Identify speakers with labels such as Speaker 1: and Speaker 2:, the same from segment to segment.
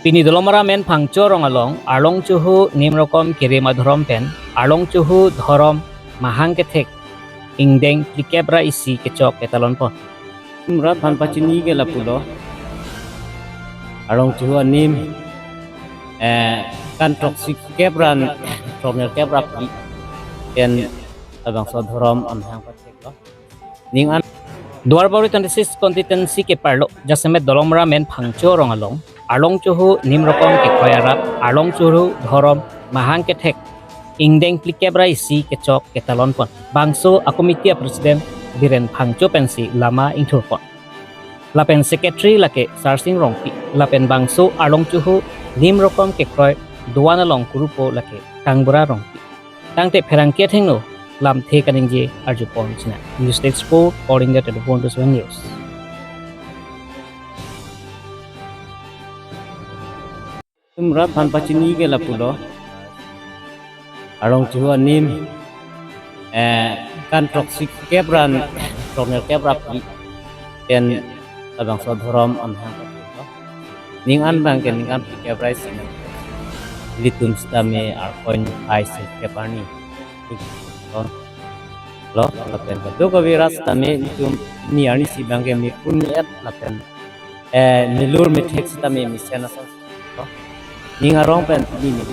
Speaker 1: Pini dolomara men phangcho rongalong arlong chuhu nimrokom kirima dhorom pen arlong chuhu dhorom mahang kethek ingdeng klikebra isi kechok ketalon pon
Speaker 2: Mrat pan pachini ke lapulo arong chuhu anim kan toksik kebran tromel kebra pi en abang so dhorom amhang patek lo ning an
Speaker 1: Duarbori 26 constituency ke parlo jaseme dolomara men phangcho rongalong arlong chuhu nimrokom ke khoyarap arlong chuhu dhorom mahang kethek ingdeng klikebra isi kechok ketalon pon bangso akomitia president biren phangcho pensi lama ingthur pon lapen secretary lake sarsing rongpi lapen bangso arlong chuhu nimrokom ke khoy duana long kurupo lake tangbura rongpi tangte pherangke thengno lam the kaningje arju pon china news export according to telephone to news
Speaker 2: mrat pan pachini ke lapulo arong chuhu anim kan toksik kebran tromel kebra pi en abang so dhorom amhang patek lo ning an bang ke ning an pi kebra sin litum stame ar coin ai se keparni lo lapen do ko viras tame litum ni ani si bang ke mi kun et lapen milur mi tek stame mi sena so ning arong pen ni ni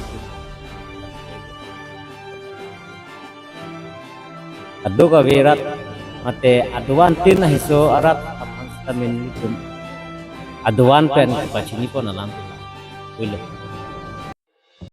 Speaker 2: ado ka virat mate aduan tin na hiso arat apang stamin litum aduan pen pachini po nalang tuilo